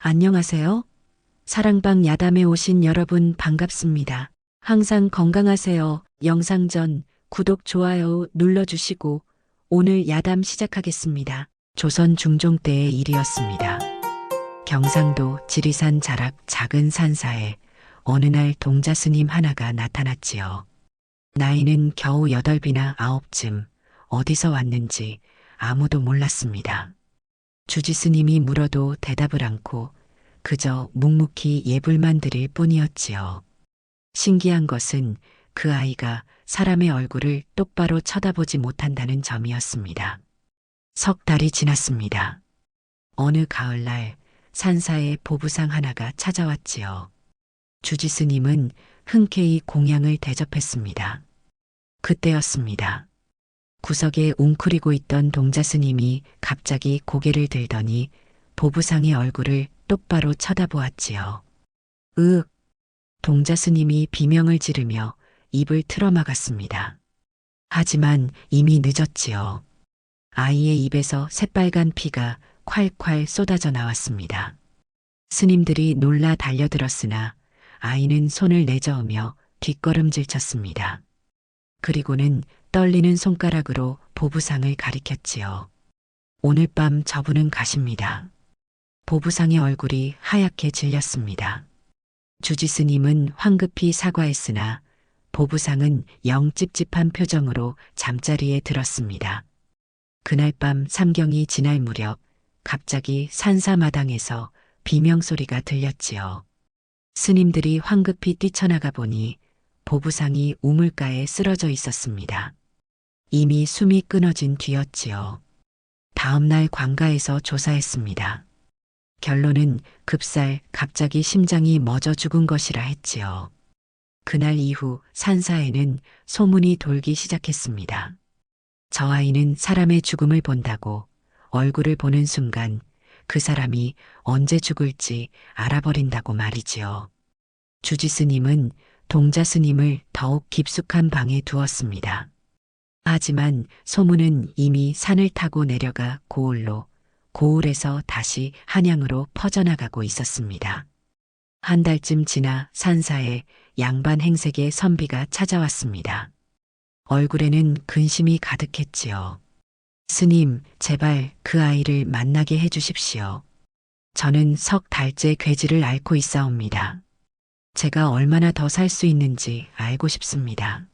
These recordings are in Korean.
안녕하세요. 사랑방 야담에 오신 여러분 반갑습니다. 항상 건강하세요. 영상 전 구독, 좋아요 눌러주시고 오늘 야담 시작하겠습니다. 조선 중종 때의 일이었습니다. 경상도 지리산 자락 작은 산사에 어느 날 동자 스님 하나가 나타났지요. 나이는 겨우 8이나 9쯤 어디서 왔는지 아무도 몰랐습니다. 주지 스님이 물어도 대답을 않고 그저 묵묵히 예불만 드릴 뿐이었지요. 신기한 것은 그 아이가 사람의 얼굴을 똑바로 쳐다보지 못한다는 점이었습니다. 석 달이 지났습니다. 어느 가을날 산사에 보부상 하나가 찾아왔지요. 주지 스님은 흔쾌히 공양을 대접했습니다. 그때였습니다. 구석에 웅크리고 있던 동자 스님이 갑자기 고개를 들더니 보부상의 얼굴을 똑바로 쳐다보았지요. 으윽! 동자 스님이 비명을 지르며 입을 틀어막았습니다. 하지만 이미 늦었지요. 아이의 입에서 새빨간 피가 콸콸 쏟아져 나왔습니다. 스님들이 놀라 달려들었으나 아이는 손을 내저으며 뒷걸음질 쳤습니다. 그리고는 떨리는 손가락으로 보부상을 가리켰지요. 오늘 밤 저분은 가십니다. 보부상의 얼굴이 하얗게 질렸습니다. 주지 스님은 황급히 사과했으나 보부상은 영 찝찝한 표정으로 잠자리에 들었습니다. 그날 밤 삼경이 지날 무렵 갑자기 산사마당에서 비명소리가 들렸지요. 스님들이 황급히 뛰쳐나가 보니 보부상이 우물가에 쓰러져 있었습니다. 이미 숨이 끊어진 뒤였지요. 다음 날 관가에서 조사했습니다. 결론은 급살 갑자기 심장이 멎어 죽은 것이라 했지요. 그날 이후 산사에는 소문이 돌기 시작했습니다. 저 아이는 사람의 죽음을 본다고 얼굴을 보는 순간 그 사람이 언제 죽을지 알아버린다고 말이지요. 주지 스님은 동자 스님을 더욱 깊숙한 방에 두었습니다. 하지만 소문은 이미 산을 타고 내려가 고을로, 고을에서 다시 한양으로 퍼져나가고 있었습니다. 한 달쯤 지나 산사에 양반 행색의 선비가 찾아왔습니다. 얼굴에는 근심이 가득했지요. 스님, 제발 그 아이를 만나게 해주십시오. 저는 석 달째 괴지를 앓고 있사옵니다. 제가 얼마나 더 살 수 있는지 알고 싶습니다.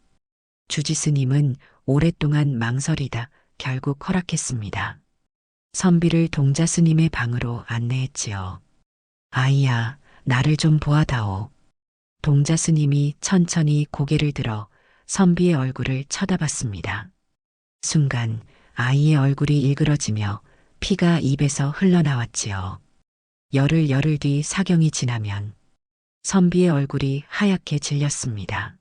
주지 스님은 오랫동안 망설이다 결국 허락했습니다. 선비를 동자 스님의 방으로 안내했지요. 아이야, 나를 좀 보아다오. 동자 스님이 천천히 고개를 들어 선비의 얼굴을 쳐다봤습니다. 순간 아이의 얼굴이 일그러지며 피가 입에서 흘러나왔지요. 열흘 뒤 사경이 지나면 선비의 얼굴이 하얗게 질렸습니다.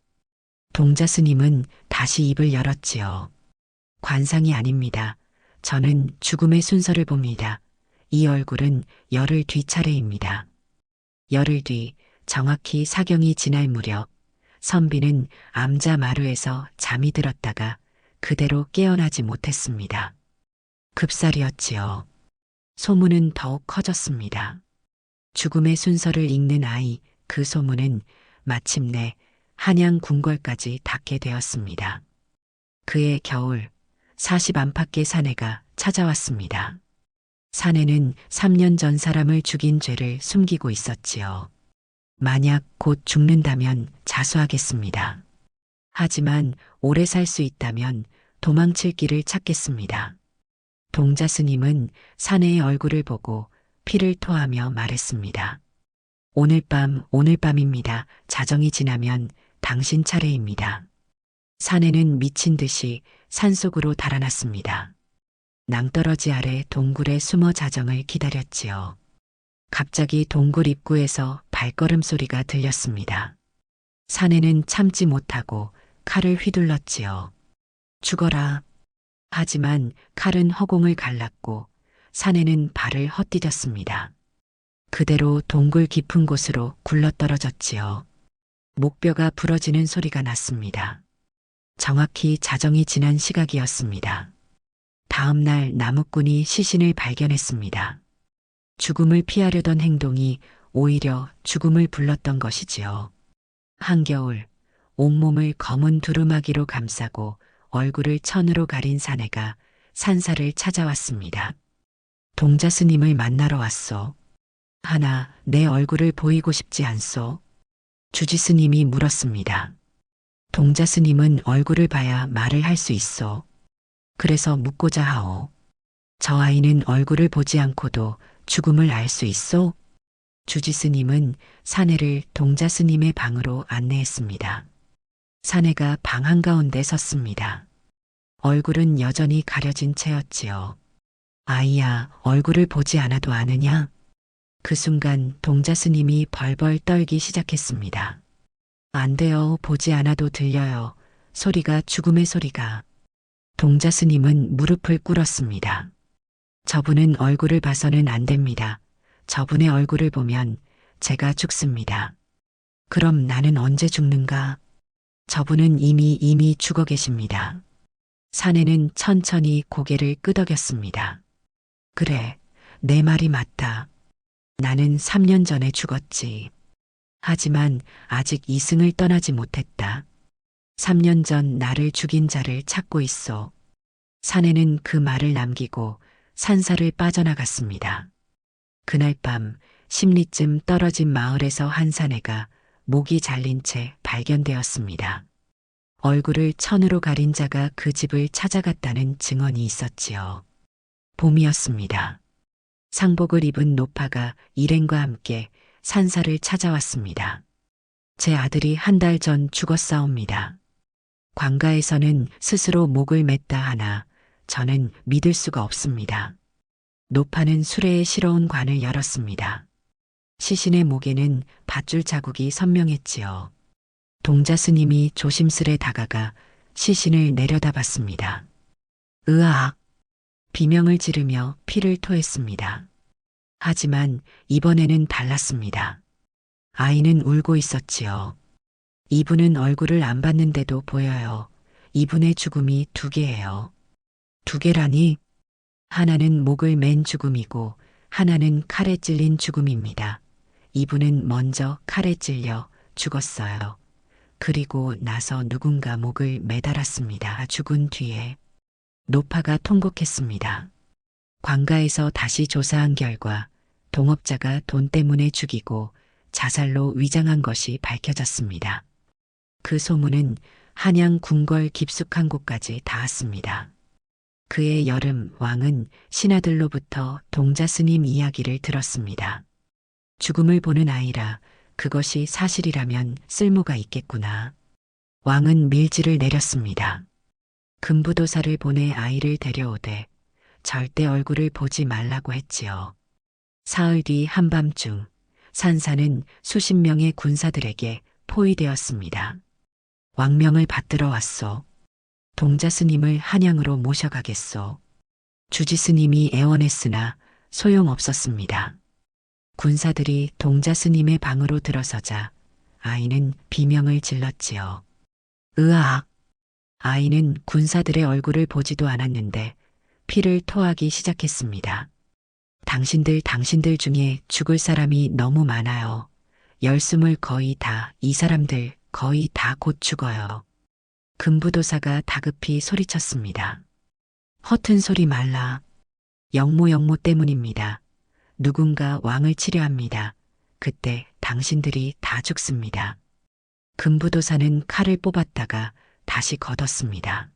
동자 스님은 다시 입을 열었지요. 관상이 아닙니다. 저는 죽음의 순서를 봅니다. 이 얼굴은 열흘 뒤 차례입니다. 열흘 뒤 정확히 사경이 지날 무렵 선비는 암자 마루에서 잠이 들었다가 그대로 깨어나지 못했습니다. 급살이었지요. 소문은 더욱 커졌습니다. 죽음의 순서를 읽는 아이, 그 소문은 마침내 한양 궁궐까지 닿게 되었습니다. 그해 겨울 40 안팎의 사내가 찾아왔습니다. 사내는 3년 전 사람을 죽인 죄를 숨기고 있었지요. 만약 곧 죽는다면 자수하겠습니다. 하지만 오래 살 수 있다면 도망칠 길을 찾겠습니다. 동자 스님은 사내의 얼굴을 보고 피를 토하며 말했습니다. 오늘 밤입니다. 자정이 지나면 당신 차례입니다. 사내는 미친 듯이 산속으로 달아났습니다. 낭떠러지 아래 동굴에 숨어 자정을 기다렸지요. 갑자기 동굴 입구에서 발걸음 소리가 들렸습니다. 사내는 참지 못하고 칼을 휘둘렀지요. 죽어라. 하지만 칼은 허공을 갈랐고 사내는 발을 헛디뎠습니다. 그대로 동굴 깊은 곳으로 굴러떨어졌지요. 목뼈가 부러지는 소리가 났습니다. 정확히 자정이 지난 시각이었습니다. 다음 날 나무꾼이 시신을 발견했습니다. 죽음을 피하려던 행동이 오히려 죽음을 불렀던 것이지요. 한겨울 온몸을 검은 두루마기로 감싸고 얼굴을 천으로 가린 사내가 산사를 찾아왔습니다. 동자 스님을 만나러 왔소. 하나, 내 얼굴을 보이고 싶지 않소? 주지 스님이 물었습니다. 동자 스님은 얼굴을 봐야 말을 할 수 있어. 그래서 묻고자 하오. 저 아이는 얼굴을 보지 않고도 죽음을 알 수 있소? 주지 스님은 사내를 동자 스님의 방으로 안내했습니다. 사내가 방 한가운데 섰습니다. 얼굴은 여전히 가려진 채였지요. 아이야, 얼굴을 보지 않아도 아느냐? 그 순간 동자 스님이 벌벌 떨기 시작했습니다. 안 돼요. 보지 않아도 들려요. 소리가 죽음의 소리가. 동자 스님은 무릎을 꿇었습니다. 저분은 얼굴을 봐서는 안 됩니다. 저분의 얼굴을 보면 제가 죽습니다. 그럼 나는 언제 죽는가? 저분은 이미 죽어 계십니다. 사내는 천천히 고개를 끄덕였습니다. 그래, 내 말이 맞다. 나는 3년 전에 죽었지. 하지만 아직 이승을 떠나지 못했다. 3년 전 나를 죽인 자를 찾고 있어. 사내는 그 말을 남기고 산사를 빠져나갔습니다. 그날 밤 10리쯤 떨어진 마을에서 한 사내가 목이 잘린 채 발견되었습니다. 얼굴을 천으로 가린 자가 그 집을 찾아갔다는 증언이 있었지요. 봄이었습니다. 상복을 입은 노파가 일행과 함께 산사를 찾아왔습니다. 제 아들이 한 달 전 죽었사옵니다. 관가에서는 스스로 목을 맸다 하나 저는 믿을 수가 없습니다. 노파는 수레에 실어온 관을 열었습니다. 시신의 목에는 밧줄 자국이 선명했지요. 동자 스님이 조심스레 다가가 시신을 내려다봤습니다. 으악! 비명을 지르며 피를 토했습니다. 하지만 이번에는 달랐습니다. 아이는 울고 있었지요. 이분은 얼굴을 안 봤는데도 보여요. 이분의 죽음이 2개예요. 2개라니? 하나는 목을 맨 죽음이고 하나는 칼에 찔린 죽음입니다. 이분은 먼저 칼에 찔려 죽었어요. 그리고 나서 누군가 목을 매달았습니다. 죽은 뒤에 노파가 통곡했습니다. 관가에서 다시 조사한 결과 동업자가 돈 때문에 죽이고 자살로 위장한 것이 밝혀졌습니다. 그 소문은 한양 궁궐 깊숙한 곳까지 닿았습니다. 그해 여름 왕은 신하들로부터 동자 스님 이야기를 들었습니다. 죽음을 보는 아이라 그것이 사실이라면 쓸모가 있겠구나. 왕은 밀지를 내렸습니다. 금부도사를 보내 아이를 데려오되 절대 얼굴을 보지 말라고 했지요. 사흘 뒤 한밤중 산사는 수십 명의 군사들에게 포위되었습니다. 왕명을 받들어 왔소. 동자 스님을 한양으로 모셔가겠소. 주지 스님이 애원했으나 소용없었습니다. 군사들이 동자 스님의 방으로 들어서자 아이는 비명을 질렀지요. 으악! 아이는 군사들의 얼굴을 보지도 않았는데 피를 토하기 시작했습니다. 당신들 중에 죽을 사람이 너무 많아요. 10숨을 거의 다, 이 사람들 거의 다 곧 죽어요. 금부도사가 다급히 소리쳤습니다. 허튼 소리 말라. 영모 때문입니다. 누군가 왕을 치려 합니다. 그때 당신들이 다 죽습니다. 금부도사는 칼을 뽑았다가 다시 걷었습니다.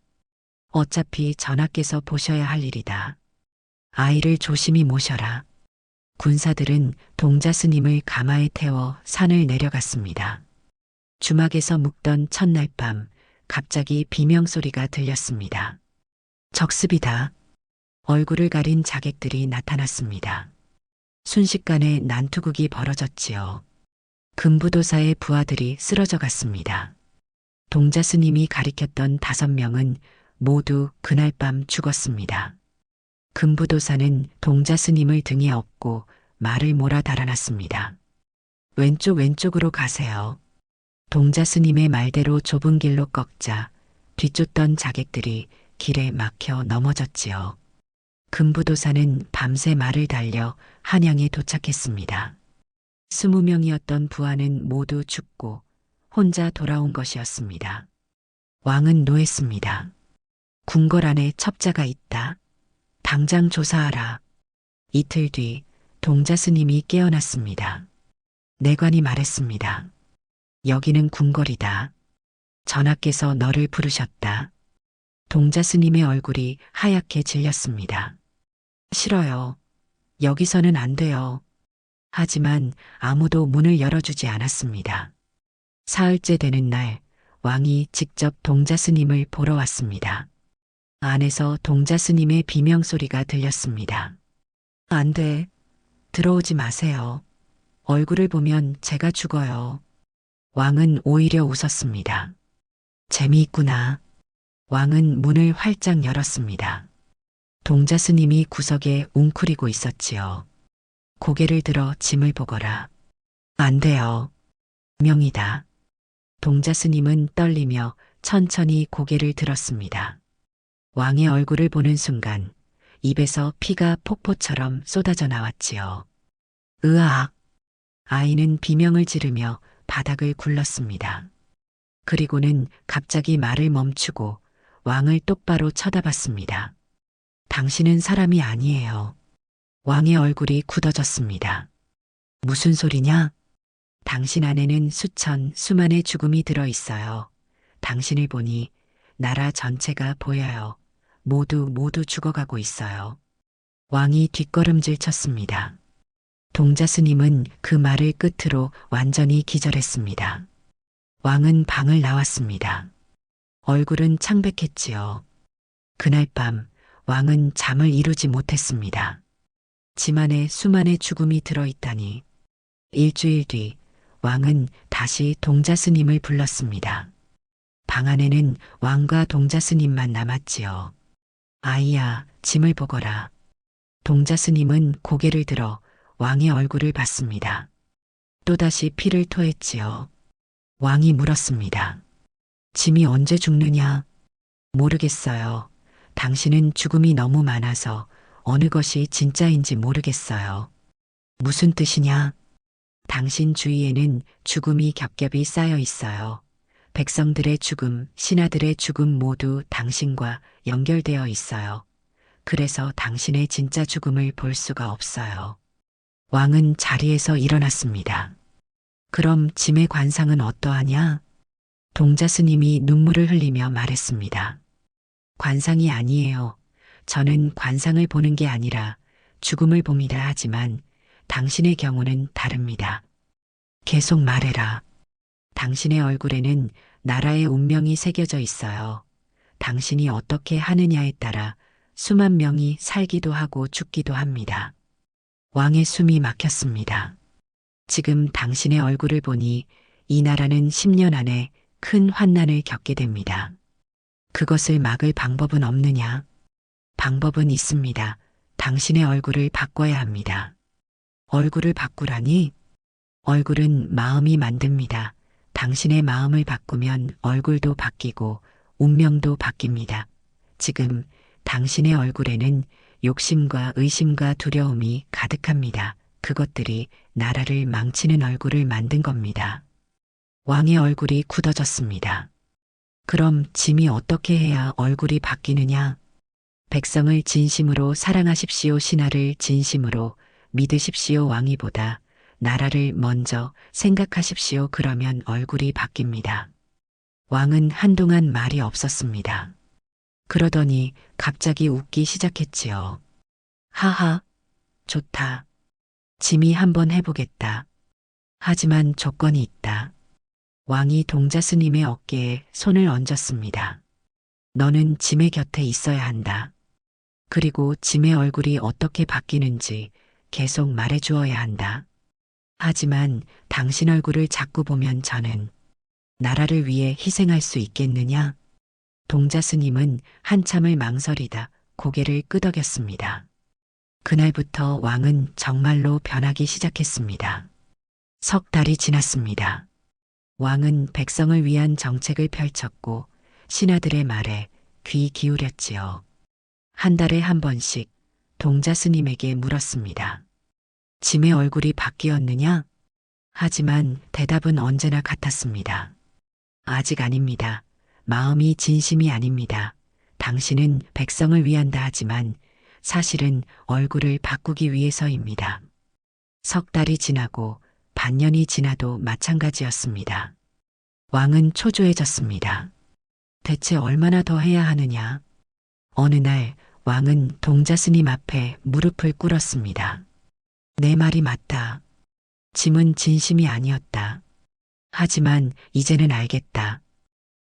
어차피 전하께서 보셔야 할 일이다. 아이를 조심히 모셔라. 군사들은 동자 스님을 가마에 태워 산을 내려갔습니다. 주막에서 묵던 첫날 밤 갑자기 비명소리가 들렸습니다. 적습이다. 얼굴을 가린 자객들이 나타났습니다. 순식간에 난투극이 벌어졌지요. 금부도사의 부하들이 쓰러져 갔습니다. 동자 스님이 가리켰던 5명은 모두 그날 밤 죽었습니다. 금부도사는 동자 스님을 등에 업고 말을 몰아 달아났습니다. 왼쪽으로 가세요. 동자 스님의 말대로 좁은 길로 꺾자 뒤쫓던 자객들이 길에 막혀 넘어졌지요. 금부도사는 밤새 말을 달려 한양에 도착했습니다. 20명이었던 부하는 모두 죽고 혼자 돌아온 것이었습니다. 왕은 노했습니다. 궁궐 안에 첩자가 있다. 당장 조사하라. 이틀 뒤 동자 스님이 깨어났습니다. 내관이 말했습니다. 여기는 궁궐이다. 전하께서 너를 부르셨다. 동자 스님의 얼굴이 하얗게 질렸습니다. 싫어요. 여기서는 안 돼요. 하지만 아무도 문을 열어주지 않았습니다. 사흘째 되는 날 왕이 직접 동자 스님을 보러 왔습니다. 안에서 동자 스님의 비명소리가 들렸습니다. 안 돼. 들어오지 마세요. 얼굴을 보면 제가 죽어요. 왕은 오히려 웃었습니다. 재미있구나. 왕은 문을 활짝 열었습니다. 동자 스님이 구석에 웅크리고 있었지요. 고개를 들어 짐을 보거라. 안 돼요. 명이다. 동자 스님은 떨리며 천천히 고개를 들었습니다. 왕의 얼굴을 보는 순간 입에서 피가 폭포처럼 쏟아져 나왔지요. 으악! 아이는 비명을 지르며 바닥을 굴렀습니다. 그리고는 갑자기 말을 멈추고 왕을 똑바로 쳐다봤습니다. 당신은 사람이 아니에요. 왕의 얼굴이 굳어졌습니다. 무슨 소리냐? 당신 안에는 수만의 죽음이 들어 있어요. 당신을 보니 나라 전체가 보여요. 모두 죽어가고 있어요. 왕이 뒷걸음질 쳤습니다. 동자 스님은 그 말을 끝으로 완전히 기절했습니다. 왕은 방을 나왔습니다. 얼굴은 창백했지요. 그날 밤 왕은 잠을 이루지 못했습니다. 짐 안에 수만의 죽음이 들어있다니. 일주일 뒤 왕은 다시 동자 스님을 불렀습니다. 방 안에는 왕과 동자 스님만 남았지요. 아이야, 짐을 보거라. 동자 스님은 고개를 들어 왕의 얼굴을 봤습니다. 또다시 피를 토했지요. 왕이 물었습니다. 짐이 언제 죽느냐? 모르겠어요. 당신은 죽음이 너무 많아서 어느 것이 진짜인지 모르겠어요. 무슨 뜻이냐? 당신 주위에는 죽음이 겹겹이 쌓여 있어요. 백성들의 죽음, 신하들의 죽음 모두 당신과 연결되어 있어요. 그래서 당신의 진짜 죽음을 볼 수가 없어요. 왕은 자리에서 일어났습니다. 그럼 짐의 관상은 어떠하냐? 동자 스님이 눈물을 흘리며 말했습니다. 관상이 아니에요. 저는 관상을 보는 게 아니라 죽음을 봅니다. 하지만 당신의 경우는 다릅니다. 계속 말해라. 당신의 얼굴에는 나라의 운명이 새겨져 있어요. 당신이 어떻게 하느냐에 따라 수만 명이 살기도 하고 죽기도 합니다. 왕의 숨이 막혔습니다. 지금 당신의 얼굴을 보니 이 나라는 10년 안에 큰 환난을 겪게 됩니다. 그것을 막을 방법은 없느냐? 방법은 있습니다. 당신의 얼굴을 바꿔야 합니다. 얼굴을 바꾸라니? 얼굴은 마음이 만듭니다. 당신의 마음을 바꾸면 얼굴도 바뀌고 운명도 바뀝니다. 지금 당신의 얼굴에는 욕심과 의심과 두려움이 가득합니다. 그것들이 나라를 망치는 얼굴을 만든 겁니다. 왕의 얼굴이 굳어졌습니다. 그럼 짐이 어떻게 해야 얼굴이 바뀌느냐? 백성을 진심으로 사랑하십시오. 신하를 진심으로 믿으십시오. 왕위보다 나라를 먼저 생각하십시오. 그러면 얼굴이 바뀝니다. 왕은 한동안 말이 없었습니다. 그러더니 갑자기 웃기 시작했지요. 하하, 좋다. 짐이 한번 해보겠다. 하지만 조건이 있다. 왕이 동자 스님의 어깨에 손을 얹었습니다. 너는 짐의 곁에 있어야 한다. 그리고 짐의 얼굴이 어떻게 바뀌는지 계속 말해주어야 한다. 하지만 당신 얼굴을 자꾸 보면 저는 나라를 위해 희생할 수 있겠느냐? 동자 스님은 한참을 망설이다 고개를 끄덕였습니다. 그날부터 왕은 정말로 변하기 시작했습니다. 석 달이 지났습니다. 왕은 백성을 위한 정책을 펼쳤고 신하들의 말에 귀 기울였지요. 한 달에 한 번씩 동자 스님에게 물었습니다. 짐의 얼굴이 바뀌었느냐? 하지만 대답은 언제나 같았습니다. 아직 아닙니다. 마음이 진심이 아닙니다. 당신은 백성을 위한다 하지만 사실은 얼굴을 바꾸기 위해서입니다. 석 달이 지나고 반년이 지나도 마찬가지였습니다. 왕은 초조해졌습니다. 대체 얼마나 더 해야 하느냐? 어느 날 왕은 동자 스님 앞에 무릎을 꿇었습니다. 내 말이 맞다. 짐은 진심이 아니었다. 하지만 이제는 알겠다.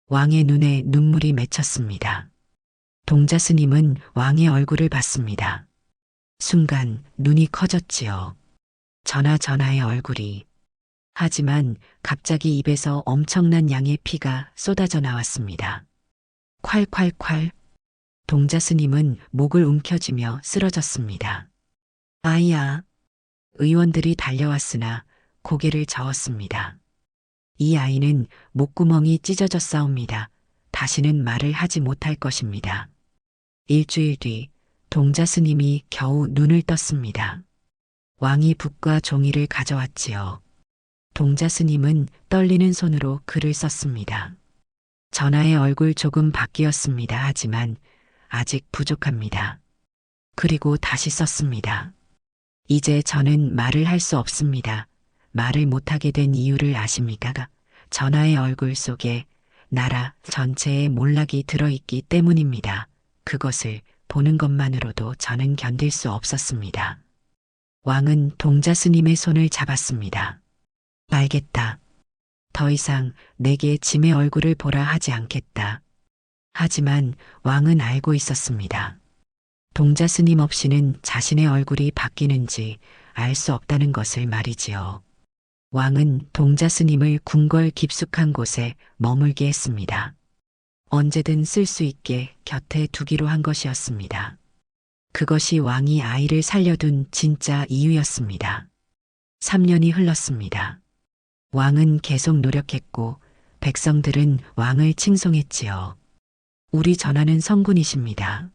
왕의 눈에 눈물이 맺혔습니다. 동자 스님은 왕의 얼굴을 봤습니다. 순간 눈이 커졌지요. 전하의 얼굴이. 하지만 갑자기 입에서 엄청난 양의 피가 쏟아져 나왔습니다. 콸콸콸. 동자 스님은 목을 움켜쥐며 쓰러졌습니다. 아이야. 의원들이 달려왔으나 고개를 저었습니다. 이 아이는 목구멍이 찢어졌사옵니다. 다시는 말을 하지 못할 것입니다. 일주일 뒤 동자 스님이 겨우 눈을 떴습니다. 왕이 붓과 종이를 가져왔지요. 동자 스님은 떨리는 손으로 글을 썼습니다. 전하의 얼굴 조금 바뀌었습니다. 하지만 아직 부족합니다. 그리고 다시 썼습니다. 이제 저는 말을 할 수 없습니다. 말을 못하게 된 이유를 아십니까? 전하의 얼굴 속에 나라 전체의 몰락이 들어있기 때문입니다. 그것을 보는 것만으로도 저는 견딜 수 없었습니다. 왕은 동자 스님의 손을 잡았습니다. 알겠다. 더 이상 내게 짐의 얼굴을 보라 하지 않겠다. 하지만 왕은 알고 있었습니다. 동자 스님 없이는 자신의 얼굴이 바뀌는지 알 수 없다는 것을 말이지요. 왕은 동자 스님을 궁궐 깊숙한 곳에 머물게 했습니다. 언제든 쓸 수 있게 곁에 두기로 한 것이었습니다. 그것이 왕이 아이를 살려둔 진짜 이유였습니다. 3년이 흘렀습니다. 왕은 계속 노력했고 백성들은 왕을 칭송했지요. 우리 전하는 성군이십니다.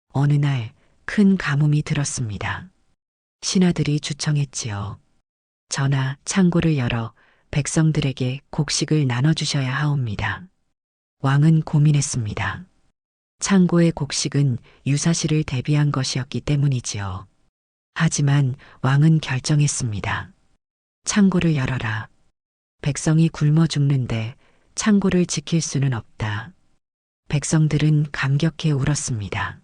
어느 날 큰 가뭄이 들었습니다. 신하들이 주청했지요. 전하, 창고를 열어 백성들에게 곡식을 나눠주셔야 하옵니다. 왕은 고민했습니다. 창고의 곡식은 유사시를 대비한 것이었기 때문이지요. 하지만 왕은 결정했습니다. 창고를 열어라. 백성이 굶어 죽는데 창고를 지킬 수는 없다. 백성들은 감격해 울었습니다.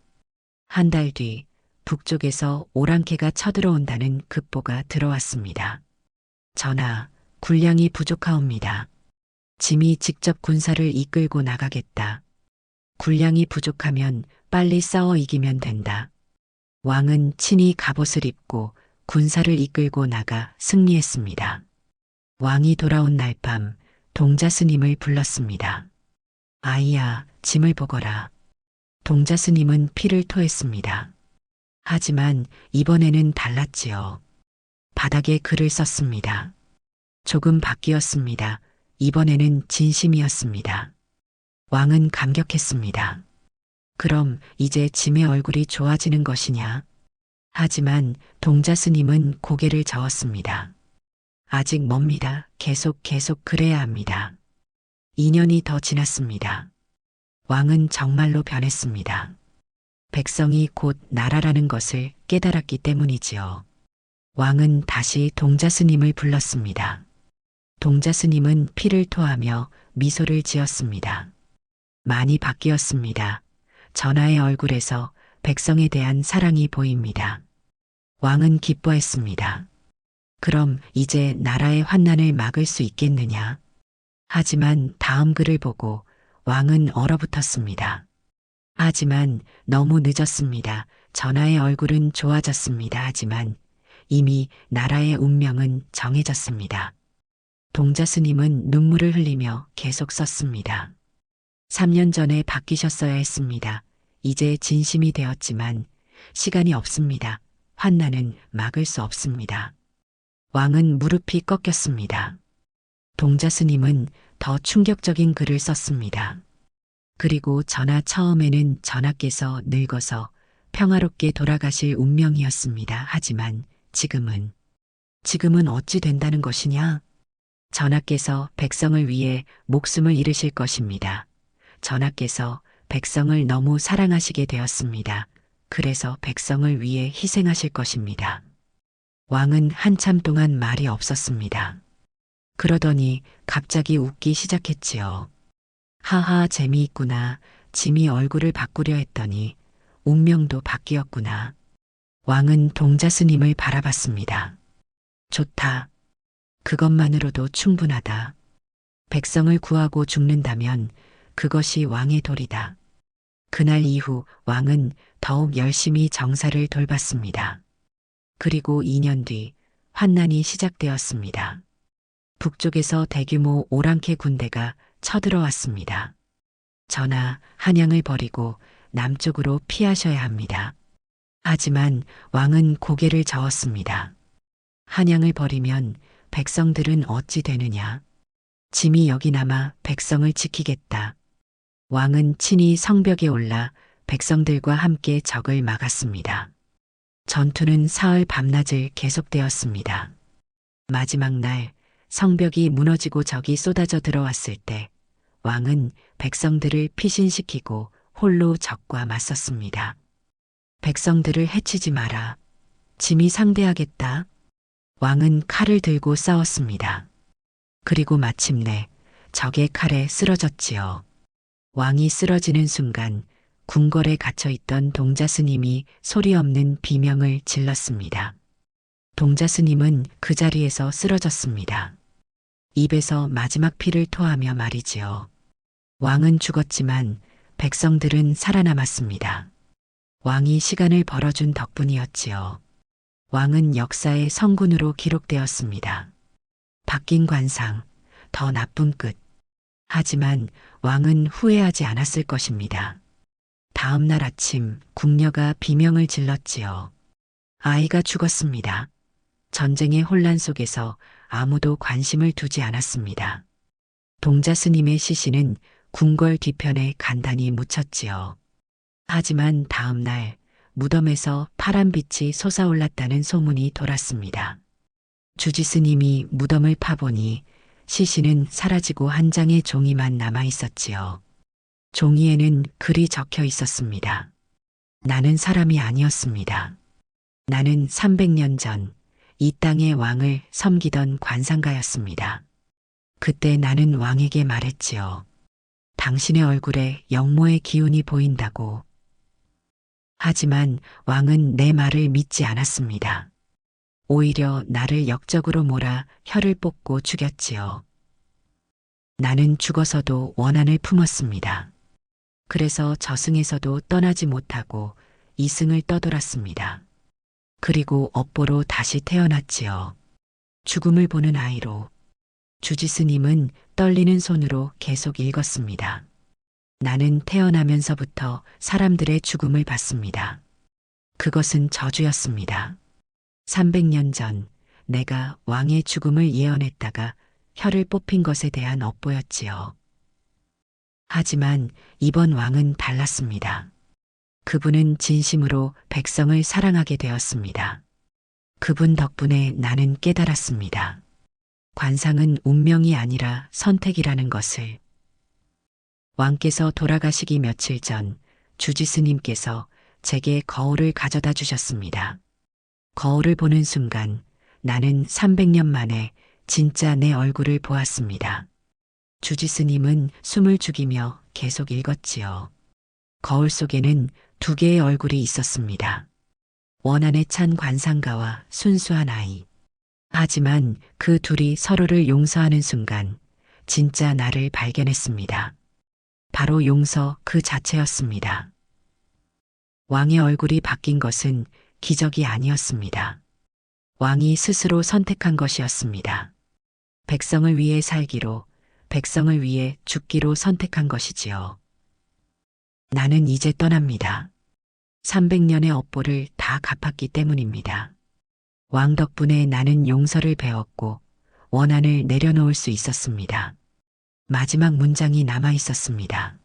한 달 뒤 북쪽에서 오랑캐가 쳐들어온다는 급보가 들어왔습니다. 전하, 군량이 부족하옵니다. 짐이 직접 군사를 이끌고 나가겠다. 군량이 부족하면 빨리 싸워 이기면 된다. 왕은 친히 갑옷을 입고 군사를 이끌고 나가 승리했습니다. 왕이 돌아온 날 밤 동자 스님을 불렀습니다. 아이야, 짐을 보거라. 동자 스님은 피를 토했습니다. 하지만 이번에는 달랐지요. 바닥에 글을 썼습니다. 조금 바뀌었습니다. 이번에는 진심이었습니다. 왕은 감격했습니다. 그럼 이제 짐의 얼굴이 좋아지는 것이냐? 하지만 동자 스님은 고개를 저었습니다. 아직 멉니다. 계속 그래야 합니다. 2년이 더 지났습니다. 왕은 정말로 변했습니다. 백성이 곧 나라라는 것을 깨달았기 때문이지요. 왕은 다시 동자 스님을 불렀습니다. 동자 스님은 피를 토하며 미소를 지었습니다. 많이 바뀌었습니다. 전하의 얼굴에서 백성에 대한 사랑이 보입니다. 왕은 기뻐했습니다. 그럼 이제 나라의 환난을 막을 수 있겠느냐? 하지만 다음 글을 보고 왕은 얼어붙었습니다. 하지만 너무 늦었습니다. 전하의 얼굴은 좋아졌습니다. 하지만 이미 나라의 운명은 정해졌습니다. 동자 스님은 눈물을 흘리며 계속 썼습니다. 3년 전에 바뀌셨어야 했습니다. 이제 진심이 되었지만 시간이 없습니다. 환난은 막을 수 없습니다. 왕은 무릎이 꺾였습니다. 동자 스님은 더 충격적인 글을 썼습니다. 그리고 전하 처음에는 전하께서 늙어서 평화롭게 돌아가실 운명이었습니다. 하지만 지금은 어찌 된다는 것이냐? 전하께서 백성을 위해 목숨을 잃으실 것입니다. 전하께서 백성을 너무 사랑하시게 되었습니다. 그래서 백성을 위해 희생하실 것입니다. 왕은 한참 동안 말이 없었습니다. 그러더니 갑자기 웃기 시작했지요. 하하, 재미있구나. 짐이 얼굴을 바꾸려 했더니 운명도 바뀌었구나. 왕은 동자 스님을 바라봤습니다. 좋다. 그것만으로도 충분하다. 백성을 구하고 죽는다면 그것이 왕의 도리다. 그날 이후 왕은 더욱 열심히 정사를 돌봤습니다. 그리고 2년 뒤 환난이 시작되었습니다. 북쪽에서 대규모 오랑캐 군대가 쳐들어왔습니다. 전하, 한양을 버리고 남쪽으로 피하셔야 합니다. 하지만 왕은 고개를 저었습니다. 한양을 버리면 백성들은 어찌 되느냐? 짐이 여기 남아 백성을 지키겠다. 왕은 친히 성벽에 올라 백성들과 함께 적을 막았습니다. 전투는 사흘 밤낮을 계속되었습니다. 마지막 날 성벽이 무너지고 적이 쏟아져 들어왔을 때 왕은 백성들을 피신시키고 홀로 적과 맞섰습니다. 백성들을 해치지 마라. 짐이 상대하겠다. 왕은 칼을 들고 싸웠습니다. 그리고 마침내 적의 칼에 쓰러졌지요. 왕이 쓰러지는 순간 궁궐에 갇혀있던 동자 스님이 소리 없는 비명을 질렀습니다. 동자 스님은 그 자리에서 쓰러졌습니다. 입에서 마지막 피를 토하며 말이지요. 왕은 죽었지만 백성들은 살아남았습니다. 왕이 시간을 벌어준 덕분이었지요. 왕은 역사의 성군으로 기록되었습니다. 바뀐 관상, 더 나쁜 끝. 하지만 왕은 후회하지 않았을 것입니다. 다음 날 아침 궁녀가 비명을 질렀지요. 아이가 죽었습니다. 전쟁의 혼란 속에서 아무도 관심을 두지 않았습니다. 동자 스님의 시신은 궁궐 뒤편에 간단히 묻혔지요. 하지만 다음 날 무덤에서 파란 빛이 솟아올랐다는 소문이 돌았습니다. 주지 스님이 무덤을 파보니 시신은 사라지고 한 장의 종이만 남아 있었지요. 종이에는 글이 적혀 있었습니다. 나는 사람이 아니었습니다. 나는 300년 전 이 땅의 왕을 섬기던 관상가였습니다. 그때 나는 왕에게 말했지요. 당신의 얼굴에 영모의 기운이 보인다고. 하지만 왕은 내 말을 믿지 않았습니다. 오히려 나를 역적으로 몰아 혀를 뽑고 죽였지요. 나는 죽어서도 원한을 품었습니다. 그래서 저승에서도 떠나지 못하고 이승을 떠돌았습니다. 그리고 업보로 다시 태어났지요. 죽음을 보는 아이로. 주지 스님은 떨리는 손으로 계속 읽었습니다. 나는 태어나면서부터 사람들의 죽음을 봤습니다. 그것은 저주였습니다. 300년 전 내가 왕의 죽음을 예언했다가 혀를 뽑힌 것에 대한 업보였지요. 하지만 이번 왕은 달랐습니다. 그분은 진심으로 백성을 사랑하게 되었습니다. 그분 덕분에 나는 깨달았습니다. 관상은 운명이 아니라 선택이라는 것을. 왕께서 돌아가시기 며칠 전 주지 스님께서 제게 거울을 가져다 주셨습니다. 거울을 보는 순간 나는 300년 만에 진짜 내 얼굴을 보았습니다. 주지 스님은 숨을 죽이며 계속 읽었지요. 거울 속에는 두 개의 얼굴이 있었습니다. 원한에 찬 관상가와 순수한 아이. 하지만 그 둘이 서로를 용서하는 순간 진짜 나를 발견했습니다. 바로 용서 그 자체였습니다. 왕의 얼굴이 바뀐 것은 기적이 아니었습니다. 왕이 스스로 선택한 것이었습니다. 백성을 위해 살기로, 백성을 위해 죽기로 선택한 것이지요. 나는 이제 떠납니다. 300년의 업보를 다 갚았기 때문입니다. 왕 덕분에 나는 용서를 배웠고 원한을 내려놓을 수 있었습니다. 마지막 문장이 남아 있었습니다.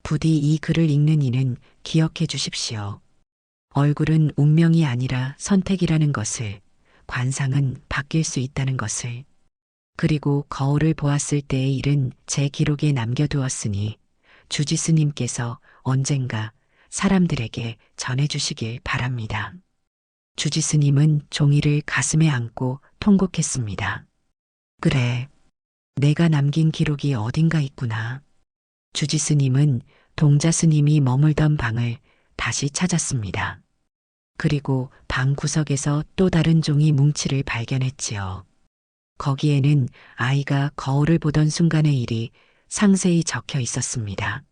부디 이 글을 읽는 이는 기억해 주십시오. 얼굴은 운명이 아니라 선택이라는 것을, 관상은 바뀔 수 있다는 것을, 그리고 거울을 보았을 때의 일은 제 기록에 남겨두었으니 주지스님께서 언젠가 사람들에게 전해주시길 바랍니다. 주지스님은 종이를 가슴에 안고 통곡했습니다. 그래, 내가 남긴 기록이 어딘가 있구나. 주지스님은 동자스님이 머물던 방을 다시 찾았습니다. 그리고 방 구석에서 또 다른 종이 뭉치를 발견했지요. 거기에는 아이가 거울을 보던 순간의 일이 상세히 적혀 있었습니다.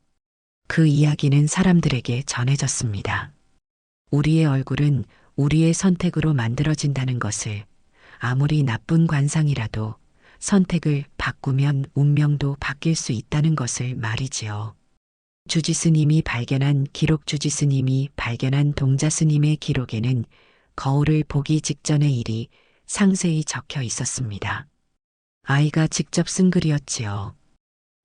그 이야기는 사람들에게 전해졌습니다. 우리의 얼굴은 우리의 선택으로 만들어진다는 것을, 아무리 나쁜 관상이라도 선택을 바꾸면 운명도 바뀔 수 있다는 것을 말이지요. 주지스님이 발견한 기록, 주지스님이 발견한 동자스님의 기록에는 거울을 보기 직전의 일이 상세히 적혀 있었습니다. 아이가 직접 쓴 글이었지요.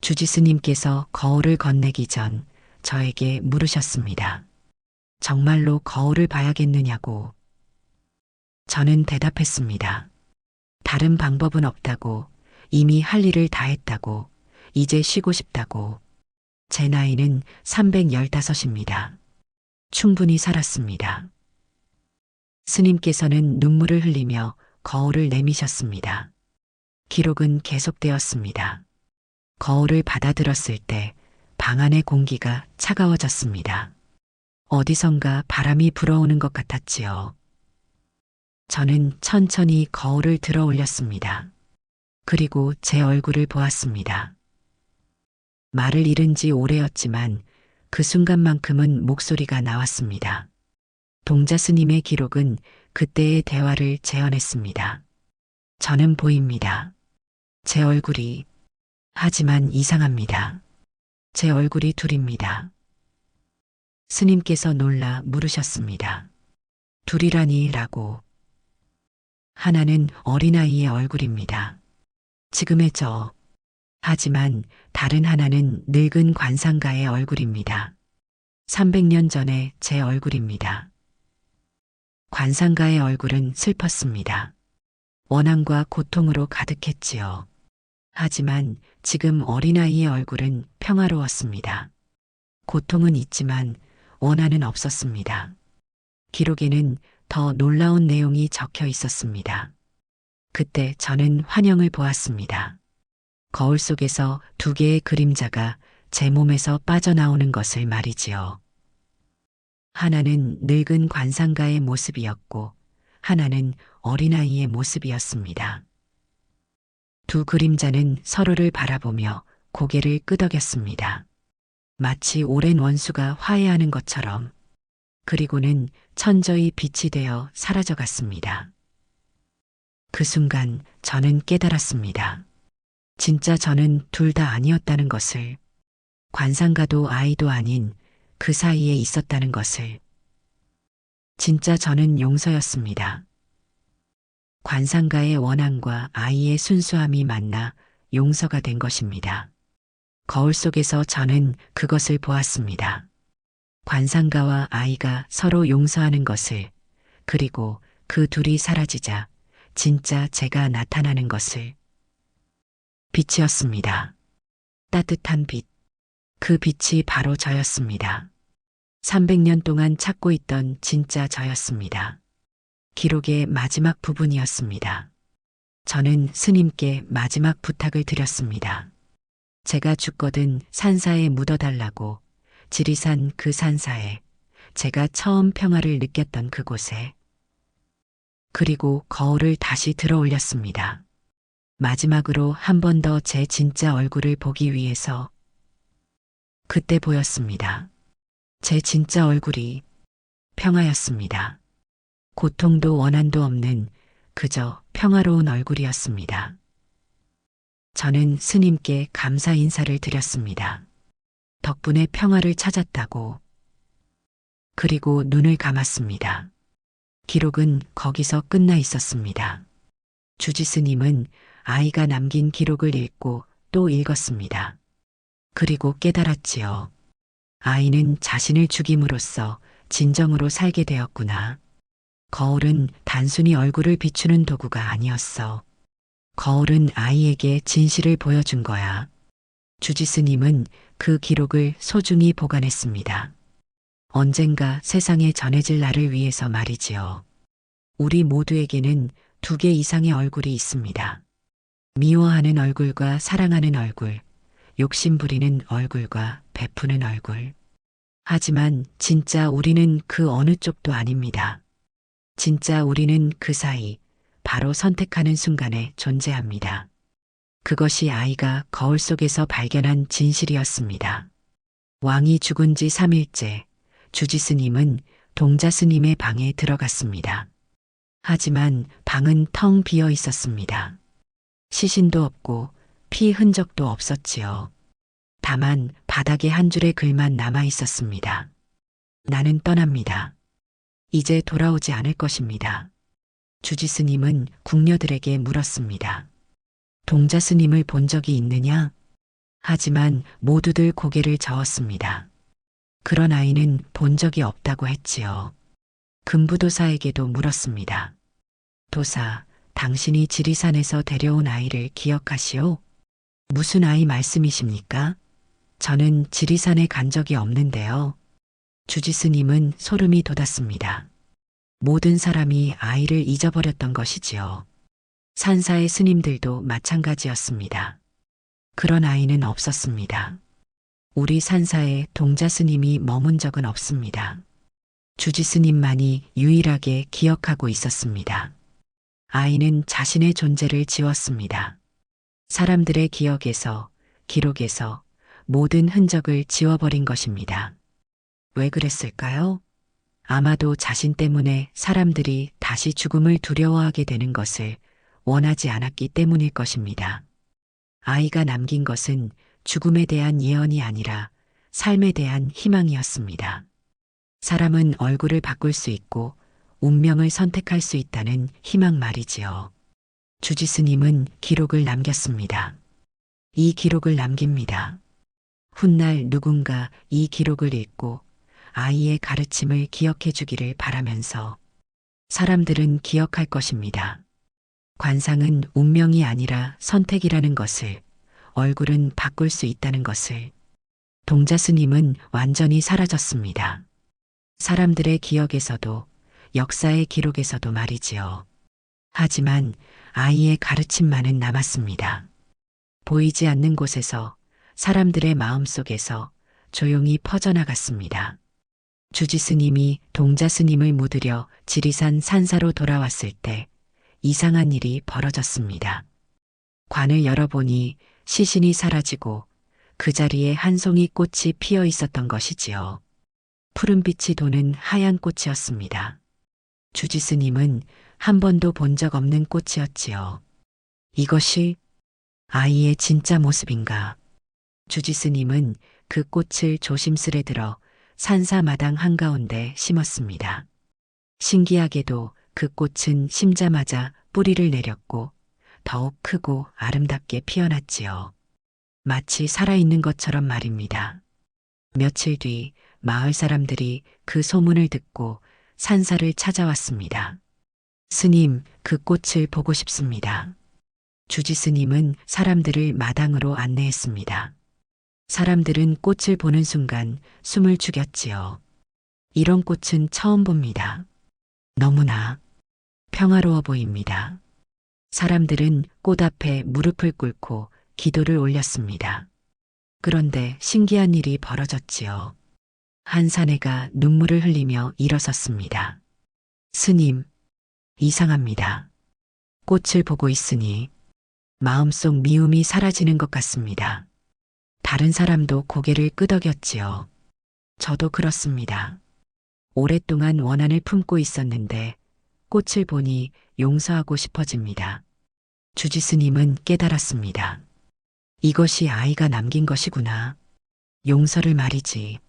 주지스님께서 거울을 건네기 전 저에게 물으셨습니다. 정말로 거울을 봐야겠느냐고. 저는 대답했습니다. 다른 방법은 없다고, 이미 할 일을 다 했다고, 이제 쉬고 싶다고. 제 나이는 315입니다. 충분히 살았습니다. 스님께서는 눈물을 흘리며 거울을 내미셨습니다. 기록은 계속되었습니다. 거울을 받아들었을 때 방 안의 공기가 차가워졌습니다. 어디선가 바람이 불어오는 것 같았지요. 저는 천천히 거울을 들어 올렸습니다. 그리고 제 얼굴을 보았습니다. 말을 잃은 지 오래였지만 그 순간만큼은 목소리가 나왔습니다. 동자스님의 기록은 그때의 대화를 재현했습니다. 저는 보입니다. 제 얼굴이, 하지만 이상합니다. 제 얼굴이 둘입니다. 스님께서 놀라 물으셨습니다. 둘이라니 라고. 하나는 어린아이의 얼굴입니다. 지금의 저. 하지만 다른 하나는 늙은 관상가의 얼굴입니다. 300년 전의 제 얼굴입니다. 관상가의 얼굴은 슬펐습니다. 원한과 고통으로 가득했지요. 하지만 지금 어린아이의 얼굴은 평화로웠습니다. 고통은 있지만 원한은 없었습니다. 기록에는 더 놀라운 내용이 적혀 있었습니다. 그때 저는 환영을 보았습니다. 거울 속에서 두 개의 그림자가 제 몸에서 빠져나오는 것을 말이지요. 하나는 늙은 관상가의 모습이었고 하나는 어린아이의 모습이었습니다. 두 그림자는 서로를 바라보며 고개를 끄덕였습니다. 마치 오랜 원수가 화해하는 것처럼. 그리고는 천저히 빛이 되어 사라져갔습니다. 그 순간 저는 깨달았습니다. 진짜 저는 둘 다 아니었다는 것을, 관상가도 아이도 아닌 그 사이에 있었다는 것을. 진짜 저는 용서였습니다. 관상가의 원한과 아이의 순수함이 만나 용서가 된 것입니다. 거울 속에서 저는 그것을 보았습니다. 관상가와 아이가 서로 용서하는 것을, 그리고 그 둘이 사라지자 진짜 제가 나타나는 것을. 빛이었습니다. 따뜻한 빛. 그 빛이 바로 저였습니다. 300년 동안 찾고 있던 진짜 저였습니다. 기록의 마지막 부분이었습니다. 저는 스님께 마지막 부탁을 드렸습니다. 제가 죽거든 산사에 묻어달라고. 지리산 그 산사에, 제가 처음 평화를 느꼈던 그곳에. 그리고 거울을 다시 들어 올렸습니다. 마지막으로 한 번 더 제 진짜 얼굴을 보기 위해서. 그때 보였습니다. 제 진짜 얼굴이 평화였습니다. 고통도 원한도 없는 그저 평화로운 얼굴이었습니다. 저는 스님께 감사 인사를 드렸습니다. 덕분에 평화를 찾았다고. 그리고 눈을 감았습니다. 기록은 거기서 끝나 있었습니다. 주지스님은 아이가 남긴 기록을 읽고 또 읽었습니다. 그리고 깨달았지요. 아이는 자신을 죽임으로써 진정으로 살게 되었구나. 거울은 단순히 얼굴을 비추는 도구가 아니었어. 거울은 아이에게 진실을 보여준 거야. 주지스님은 그 기록을 소중히 보관했습니다. 언젠가 세상에 전해질 날을 위해서 말이지요. 우리 모두에게는 두 개 이상의 얼굴이 있습니다. 미워하는 얼굴과 사랑하는 얼굴, 욕심 부리는 얼굴과 베푸는 얼굴. 하지만 진짜 우리는 그 어느 쪽도 아닙니다. 진짜 우리는 그 사이, 바로 선택하는 순간에 존재합니다. 그것이 아이가 거울 속에서 발견한 진실이었습니다. 왕이 죽은 지 3일째, 주지스님은 동자스님의 방에 들어갔습니다. 하지만 방은 텅 비어 있었습니다. 시신도 없고 피 흔적도 없었지요. 다만 바닥에 한 줄의 글만 남아 있었습니다. 나는 떠납니다. 이제 돌아오지 않을 것입니다. 주지스님은 궁녀들에게 물었습니다. 동자스님을 본 적이 있느냐? 하지만 모두들 고개를 저었습니다. 그런 아이는 본 적이 없다고 했지요. 금부도사에게도 물었습니다. 도사, 당신이 지리산에서 데려온 아이를 기억하시오? 무슨 아이 말씀이십니까? 저는 지리산에 간 적이 없는데요. 주지스님은 소름이 돋았습니다. 모든 사람이 아이를 잊어버렸던 것이지요. 산사의 스님들도 마찬가지였습니다. 그런 아이는 없었습니다. 우리 산사에 동자 스님이 머문 적은 없습니다. 주지 스님만이 유일하게 기억하고 있었습니다. 아이는 자신의 존재를 지웠습니다. 사람들의 기억에서, 기록에서 모든 흔적을 지워버린 것입니다. 왜 그랬을까요? 아마도 자신 때문에 사람들이 다시 죽음을 두려워하게 되는 것을 원하지 않았기 때문일 것입니다. 아이가 남긴 것은 죽음에 대한 예언이 아니라 삶에 대한 희망이었습니다. 사람은 얼굴을 바꿀 수 있고 운명을 선택할 수 있다는 희망 말이지요. 주지스님은 기록을 남겼습니다. 이 기록을 남깁니다. 훗날 누군가 이 기록을 읽고 아이의 가르침을 기억해 주기를 바라면서 사람들은 기억할 것입니다. 관상은 운명이 아니라 선택이라는 것을, 얼굴은 바꿀 수 있다는 것을. 동자스님은 완전히 사라졌습니다. 사람들의 기억에서도 역사의 기록에서도 말이지요. 하지만 아이의 가르침만은 남았습니다. 보이지 않는 곳에서 사람들의 마음속에서 조용히 퍼져나갔습니다. 주지스님이 동자스님을 묻으려 지리산 산사로 돌아왔을 때 이상한 일이 벌어졌습니다. 관을 열어보니 시신이 사라지고 그 자리에 한 송이 꽃이 피어 있었던 것이지요. 푸른빛이 도는 하얀 꽃이었습니다. 주지스님은 한 번도 본 적 없는 꽃이었지요. 이것이 아이의 진짜 모습인가? 주지스님은 그 꽃을 조심스레 들어 산사 마당 한가운데 심었습니다. 신기하게도 그 꽃은 심자마자 뿌리를 내렸고 더욱 크고 아름답게 피어났지요. 마치 살아있는 것처럼 말입니다. 며칠 뒤 마을 사람들이 그 소문을 듣고 산사를 찾아왔습니다. 스님, 그 꽃을 보고 싶습니다. 주지스님은 사람들을 마당으로 안내했습니다. 사람들은 꽃을 보는 순간 숨을 죽였지요. 이런 꽃은 처음 봅니다. 너무나 평화로워 보입니다. 사람들은 꽃 앞에 무릎을 꿇고 기도를 올렸습니다. 그런데 신기한 일이 벌어졌지요. 한 사내가 눈물을 흘리며 일어섰습니다. 스님, 이상합니다. 꽃을 보고 있으니 마음속 미움이 사라지는 것 같습니다. 다른 사람도 고개를 끄덕였지요. 저도 그렇습니다. 오랫동안 원한을 품고 있었는데 꽃을 보니 용서하고 싶어집니다. 주지스님은 깨달았습니다. 이것이 아이가 남긴 것이구나. 용서를 말이지.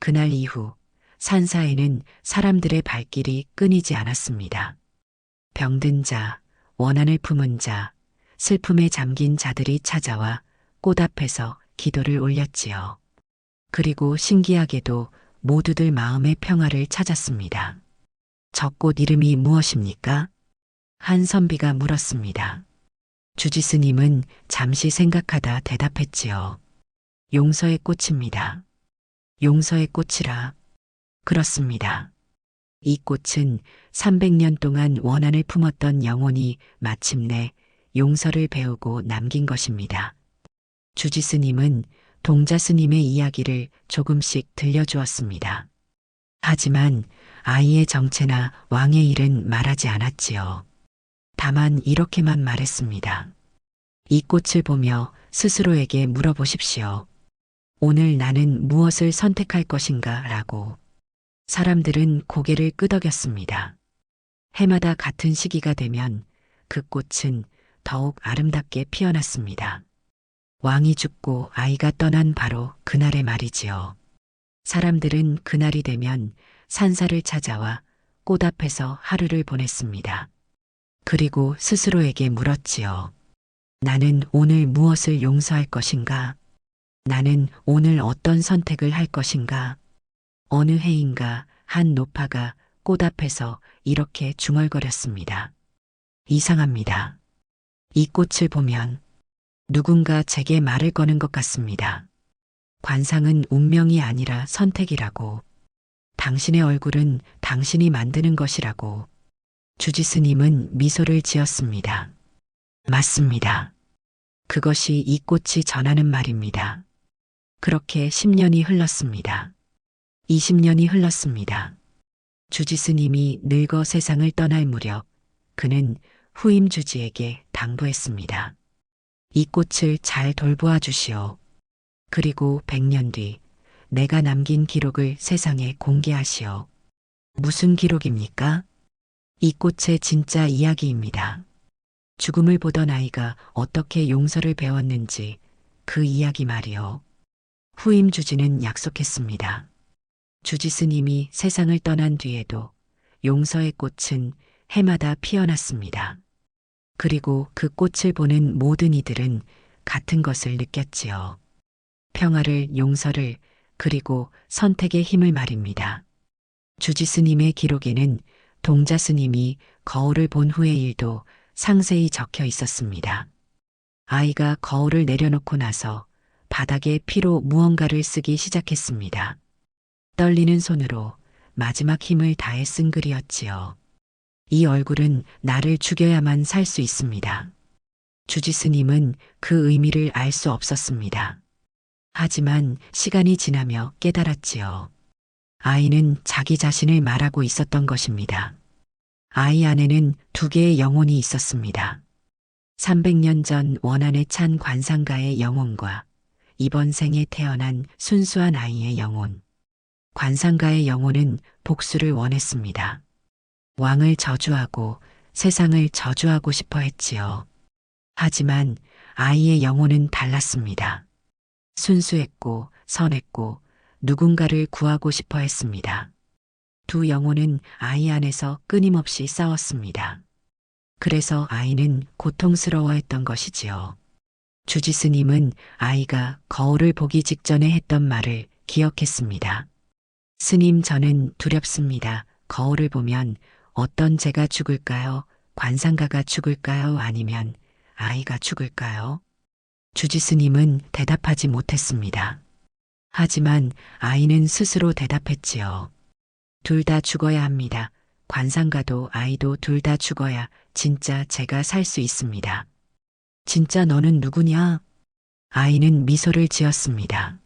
그날 이후 산사에는 사람들의 발길이 끊이지 않았습니다. 병든 자, 원한을 품은 자, 슬픔에 잠긴 자들이 찾아와 꽃 앞에서 기도를 올렸지요. 그리고 신기하게도 모두들 마음의 평화를 찾았습니다. 저 꽃 이름이 무엇입니까? 한 선비가 물었습니다. 주지스님은 잠시 생각하다 대답했지요. 용서의 꽃입니다. 용서의 꽃이라. 그렇습니다. 이 꽃은 300년 동안 원한을 품었던 영혼이 마침내 용서를 배우고 남긴 것입니다. 주지스님은 동자스님의 이야기를 조금씩 들려주었습니다. 하지만 아이의 정체나 왕의 일은 말하지 않았지요. 다만 이렇게만 말했습니다. 이 꽃을 보며 스스로에게 물어보십시오. 오늘 나는 무엇을 선택할 것인가 라고. 사람들은 고개를 끄덕였습니다. 해마다 같은 시기가 되면 그 꽃은 더욱 아름답게 피어났습니다. 왕이 죽고 아이가 떠난 바로 그날의 말이지요. 사람들은 그날이 되면 산사를 찾아와 꽃 앞에서 하루를 보냈습니다. 그리고 스스로에게 물었지요. 나는 오늘 무엇을 용서할 것인가? 나는 오늘 어떤 선택을 할 것인가? 어느 해인가 한 노파가 꽃 앞에서 이렇게 중얼거렸습니다. 이상합니다. 이 꽃을 보면 누군가 제게 말을 거는 것 같습니다. 관상은 운명이 아니라 선택이라고. 당신의 얼굴은 당신이 만드는 것이라고. 주지스님은 미소를 지었습니다. 맞습니다. 그것이 이 꽃이 전하는 말입니다. 그렇게 10년이 흘렀습니다. 20년이 흘렀습니다. 주지스님이 늙어 세상을 떠날 무렵 그는 후임 주지에게 당부했습니다. 이 꽃을 잘 돌보아 주시오. 그리고 100년 뒤 내가 남긴 기록을 세상에 공개하시오. 무슨 기록입니까? 이 꽃의 진짜 이야기입니다. 죽음을 보던 아이가 어떻게 용서를 배웠는지 그 이야기 말이요. 후임 주지는 약속했습니다. 주지스님이 세상을 떠난 뒤에도 용서의 꽃은 해마다 피어났습니다. 그리고 그 꽃을 보는 모든 이들은 같은 것을 느꼈지요. 평화를, 용서를, 그리고 선택의 힘을 말입니다. 주지스님의 기록에는 동자스님이 거울을 본 후의 일도 상세히 적혀 있었습니다. 아이가 거울을 내려놓고 나서 바닥에 피로 무언가를 쓰기 시작했습니다. 떨리는 손으로 마지막 힘을 다해 쓴 글이었지요. 이 얼굴은 나를 죽여야만 살 수 있습니다. 주지스님은 그 의미를 알 수 없었습니다. 하지만 시간이 지나며 깨달았지요. 아이는 자기 자신을 말하고 있었던 것입니다. 아이 안에는 두 개의 영혼이 있었습니다. 300년 전 원한에 찬 관상가의 영혼과 이번 생에 태어난 순수한 아이의 영혼. 관상가의 영혼은 복수를 원했습니다. 왕을 저주하고 세상을 저주하고 싶어 했지요. 하지만 아이의 영혼은 달랐습니다. 순수했고 선했고 누군가를 구하고 싶어 했습니다. 두 영혼은 아이 안에서 끊임없이 싸웠습니다. 그래서 아이는 고통스러워했던 것이지요. 주지스님은 아이가 거울을 보기 직전에 했던 말을 기억했습니다. 스님, 저는 두렵습니다. 거울을 보면 어떤 제가 죽을까요? 관상가가 죽을까요? 아니면 아이가 죽을까요? 주지스님은 대답하지 못했습니다. 하지만 아이는 스스로 대답했지요. 둘 다 죽어야 합니다. 관상가도 아이도 둘 다 죽어야 진짜 제가 살 수 있습니다. 진짜 너는 누구냐? 아이는 미소를 지었습니다.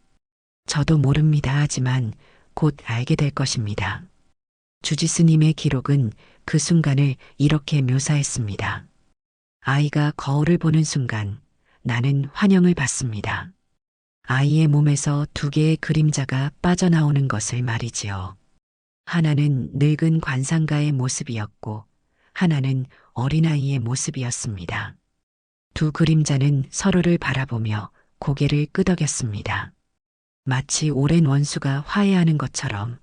저도 모릅니다. 하지만 곧 알게 될 것입니다. 주지스님의 기록은 그 순간을 이렇게 묘사했습니다. 아이가 거울을 보는 순간 나는 환영을 받습니다. 아이의 몸에서 두 개의 그림자가 빠져나오는 것을 말이지요. 하나는 늙은 관상가의 모습이었고 하나는 어린아이의 모습이었습니다. 두 그림자는 서로를 바라보며 고개를 끄덕였습니다. 마치 오랜 원수가 화해하는 것처럼.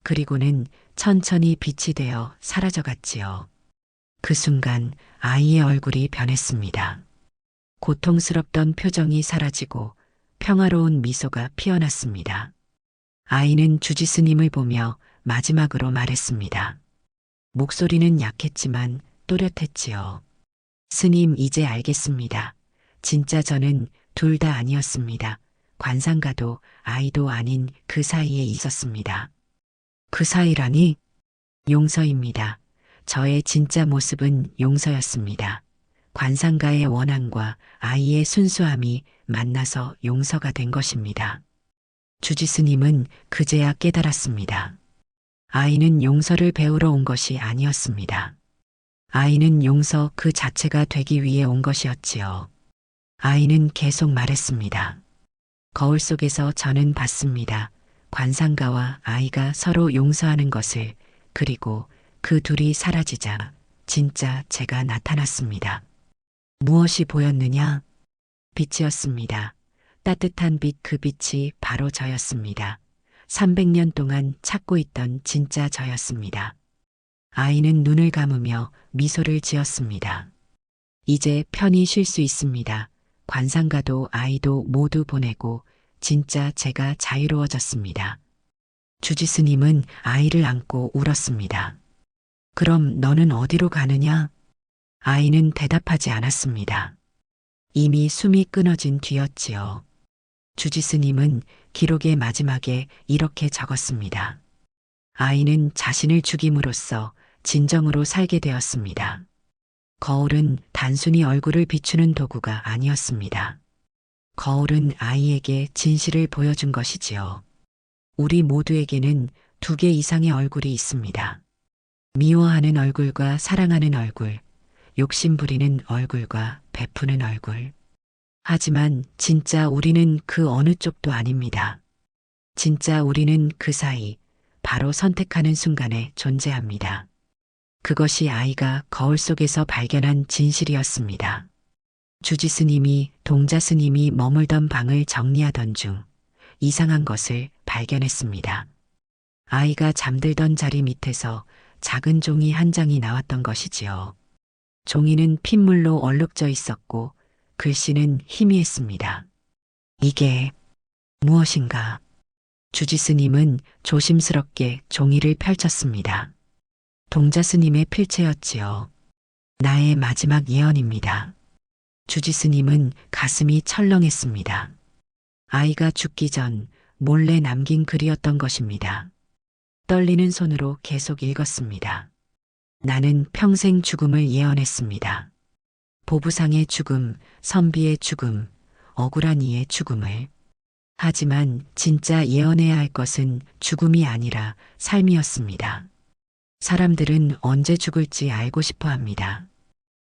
그리고는 천천히 빛이 되어 사라져갔지요. 그 순간 아이의 얼굴이 변했습니다. 고통스럽던 표정이 사라지고 평화로운 미소가 피어났습니다. 아이는 주지스님을 보며 마지막으로 말했습니다. 목소리는 약했지만 또렷했지요. 스님, 이제 알겠습니다. 진짜 저는 둘 다 아니었습니다. 관상가도 아이도 아닌 그 사이에 있었습니다. 그 사이라니? 용서입니다. 저의 진짜 모습은 용서였습니다. 관상가의 원한과 아이의 순수함이 만나서 용서가 된 것입니다. 주지스님은 그제야 깨달았습니다. 아이는 용서를 배우러 온 것이 아니었습니다. 아이는 용서 그 자체가 되기 위해 온 것이었지요. 아이는 계속 말했습니다. 거울 속에서 저는 봤습니다. 관상가와 아이가 서로 용서하는 것을. 그리고 그 둘이 사라지자 진짜 제가 나타났습니다. 무엇이 보였느냐? 빛이었습니다. 따뜻한 빛, 그 빛이 바로 저였습니다. 300년 동안 찾고 있던 진짜 저였습니다. 아이는 눈을 감으며 미소를 지었습니다. 이제 편히 쉴 수 있습니다. 관상가도 아이도 모두 보내고 진짜 제가 자유로워졌습니다. 주지스님은 아이를 안고 울었습니다. 그럼 너는 어디로 가느냐? 아이는 대답하지 않았습니다. 이미 숨이 끊어진 뒤였지요. 주지스님은 기록의 마지막에 이렇게 적었습니다. 아이는 자신을 죽임으로써 진정으로 살게 되었습니다. 거울은 단순히 얼굴을 비추는 도구가 아니었습니다. 거울은 아이에게 진실을 보여준 것이지요. 우리 모두에게는 두 개 이상의 얼굴이 있습니다. 미워하는 얼굴과 사랑하는 얼굴, 욕심 부리는 얼굴과 베푸는 얼굴. 하지만 진짜 우리는 그 어느 쪽도 아닙니다. 진짜 우리는 그 사이, 바로 선택하는 순간에 존재합니다. 그것이 아이가 거울 속에서 발견한 진실이었습니다. 주지스님이 동자스님이 머물던 방을 정리하던 중 이상한 것을 발견했습니다. 아이가 잠들던 자리 밑에서 작은 종이 한 장이 나왔던 것이지요. 종이는 핏물로 얼룩져 있었고 글씨는 희미했습니다. 이게 무엇인가? 주지스님은 조심스럽게 종이를 펼쳤습니다. 동자스님의 필체였지요. 나의 마지막 예언입니다. 주지스님은 가슴이 철렁했습니다. 아이가 죽기 전 몰래 남긴 글이었던 것입니다. 떨리는 손으로 계속 읽었습니다. 나는 평생 죽음을 예언했습니다. 보부상의 죽음, 선비의 죽음, 억울한 이의 죽음을. 하지만 진짜 예언해야 할 것은 죽음이 아니라 삶이었습니다. 사람들은 언제 죽을지 알고 싶어 합니다.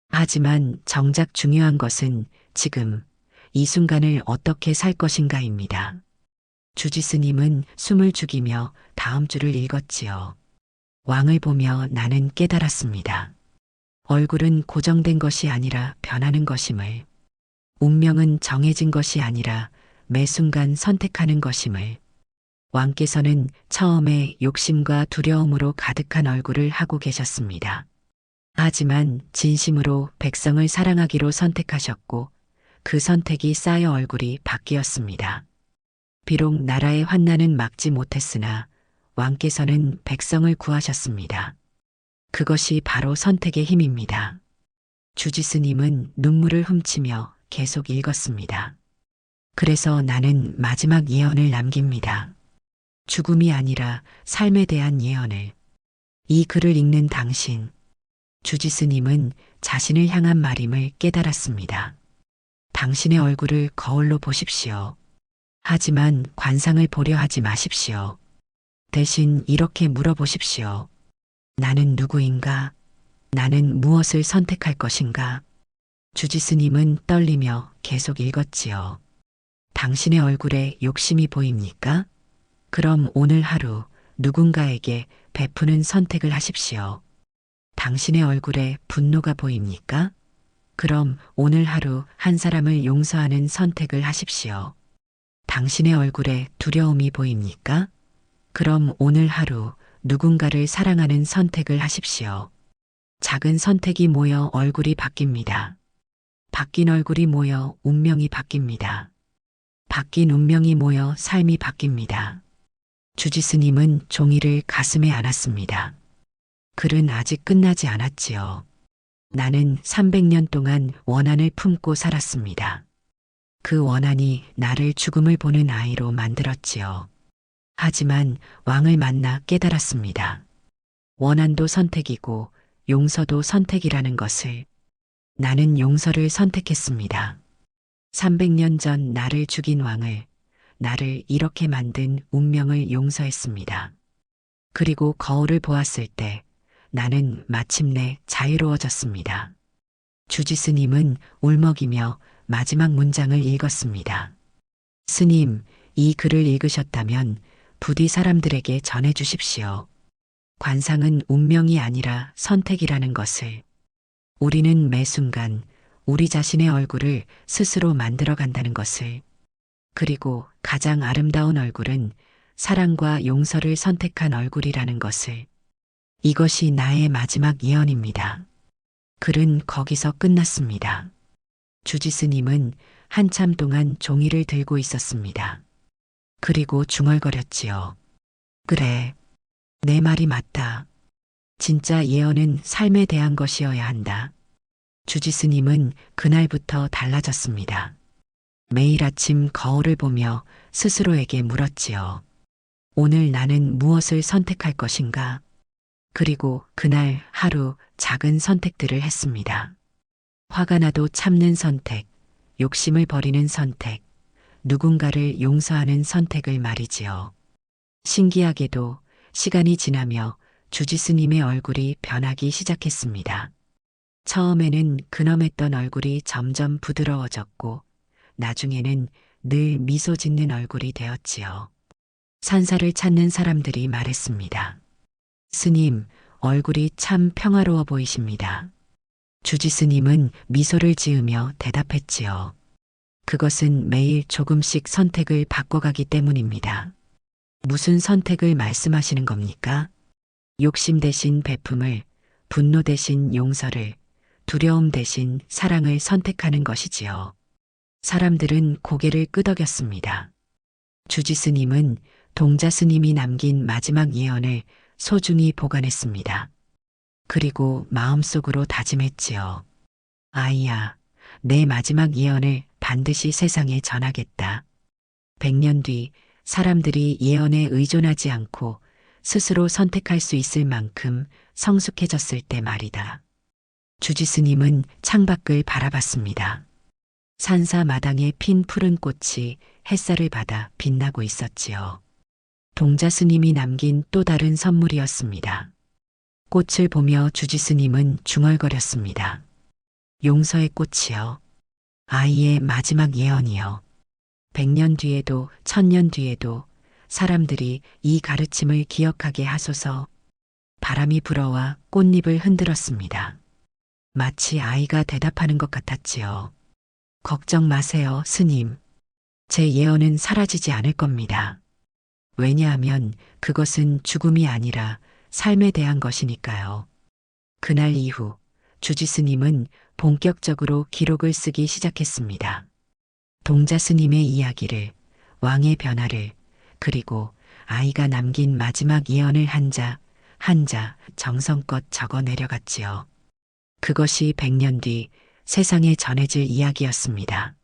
하지만 정작 중요한 것은 지금, 이 순간을 어떻게 살 것인가입니다. 주지스님은 숨을 죽이며 다음 줄을 읽었지요. 왕을 보며 나는 깨달았습니다. 얼굴은 고정된 것이 아니라 변하는 것임을. 운명은 정해진 것이 아니라 매 순간 선택하는 것임을. 왕께서는 처음에 욕심과 두려움으로 가득한 얼굴을 하고 계셨습니다. 하지만 진심으로 백성을 사랑하기로 선택하셨고 그 선택이 쌓여 얼굴이 바뀌었습니다. 비록 나라의 환난은 막지 못했으나 왕께서는 백성을 구하셨습니다. 그것이 바로 선택의 힘입니다. 주지스님은 눈물을 훔치며 계속 읽었습니다. 그래서 나는 마지막 예언을 남깁니다. 죽음이 아니라 삶에 대한 예언을. 이 글을 읽는 당신, 주지스님은 자신을 향한 말임을 깨달았습니다. 당신의 얼굴을 거울로 보십시오. 하지만 관상을 보려 하지 마십시오. 대신 이렇게 물어보십시오. 나는 누구인가? 나는 무엇을 선택할 것인가? 주지스님은 떨리며 계속 읽었지요. 당신의 얼굴에 욕심이 보입니까? 그럼 오늘 하루 누군가에게 베푸는 선택을 하십시오. 당신의 얼굴에 분노가 보입니까? 그럼 오늘 하루 한 사람을 용서하는 선택을 하십시오. 당신의 얼굴에 두려움이 보입니까? 그럼 오늘 하루 누군가를 사랑하는 선택을 하십시오. 작은 선택이 모여 얼굴이 바뀝니다. 바뀐 얼굴이 모여 운명이 바뀝니다. 바뀐 운명이 모여 삶이 바뀝니다. 주지스님은 종이를 가슴에 안았습니다. 글은 아직 끝나지 않았지요. 나는 300년 동안 원한을 품고 살았습니다. 그 원한이 나를 죽음을 보는 아이로 만들었지요. 하지만 왕을 만나 깨달았습니다. 원한도 선택이고 용서도 선택이라는 것을. 나는 용서를 선택했습니다. 300년 전 나를 죽인 왕을, 나를 이렇게 만든 운명을 용서했습니다. 그리고 거울을 보았을 때 나는 마침내 자유로워졌습니다. 주지스님은 울먹이며 마지막 문장을 읽었습니다. 스님, 이 글을 읽으셨다면 부디 사람들에게 전해 주십시오. 관상은 운명이 아니라 선택이라는 것을. 우리는 매 순간 우리 자신의 얼굴을 스스로 만들어 간다는 것을. 그리고 가장 아름다운 얼굴은 사랑과 용서를 선택한 얼굴이라는 것을. 이것이 나의 마지막 예언입니다. 글은 거기서 끝났습니다. 주지스님은 한참 동안 종이를 들고 있었습니다. 그리고 중얼거렸지요. 그래, 내 말이 맞다. 진짜 예언은 삶에 대한 것이어야 한다. 주지스님은 그날부터 달라졌습니다. 매일 아침 거울을 보며 스스로에게 물었지요. 오늘 나는 무엇을 선택할 것인가? 그리고 그날 하루 작은 선택들을 했습니다. 화가 나도 참는 선택, 욕심을 버리는 선택, 누군가를 용서하는 선택을 말이지요. 신기하게도 시간이 지나며 주지스님의 얼굴이 변하기 시작했습니다. 처음에는 근엄했던 얼굴이 점점 부드러워졌고 나중에는 늘 미소 짓는 얼굴이 되었지요. 산사를 찾는 사람들이 말했습니다. 스님, 얼굴이 참 평화로워 보이십니다. 주지스님은 미소를 지으며 대답했지요. 그것은 매일 조금씩 선택을 바꿔가기 때문입니다. 무슨 선택을 말씀하시는 겁니까? 욕심 대신 베품을, 분노 대신 용서를, 두려움 대신 사랑을 선택하는 것이지요. 사람들은 고개를 끄덕였습니다. 주지스님은 동자스님이 남긴 마지막 예언을 소중히 보관했습니다. 그리고 마음속으로 다짐했지요. 아이야, 내 마지막 예언을 반드시 세상에 전하겠다. 100년 뒤 사람들이 예언에 의존하지 않고 스스로 선택할 수 있을 만큼 성숙해졌을 때 말이다. 주지스님은 창밖을 바라봤습니다. 산사 마당에 핀 푸른 꽃이 햇살을 받아 빛나고 있었지요. 동자스님이 남긴 또 다른 선물이었습니다. 꽃을 보며 주지스님은 중얼거렸습니다. 용서의 꽃이요. 아이의 마지막 예언이요. 100년 뒤에도 1000년 뒤에도 사람들이 이 가르침을 기억하게 하소서. 바람이 불어와 꽃잎을 흔들었습니다. 마치 아이가 대답하는 것 같았지요. 걱정 마세요, 스님. 제 예언은 사라지지 않을 겁니다. 왜냐하면 그것은 죽음이 아니라 삶에 대한 것이니까요. 그날 이후 주지스님은 본격적으로 기록을 쓰기 시작했습니다. 동자스님의 이야기를, 왕의 변화를, 그리고 아이가 남긴 마지막 예언을 한 자 한 자 정성껏 적어 내려갔지요. 그것이 100년 뒤 세상에 전해질 이야기였습니다.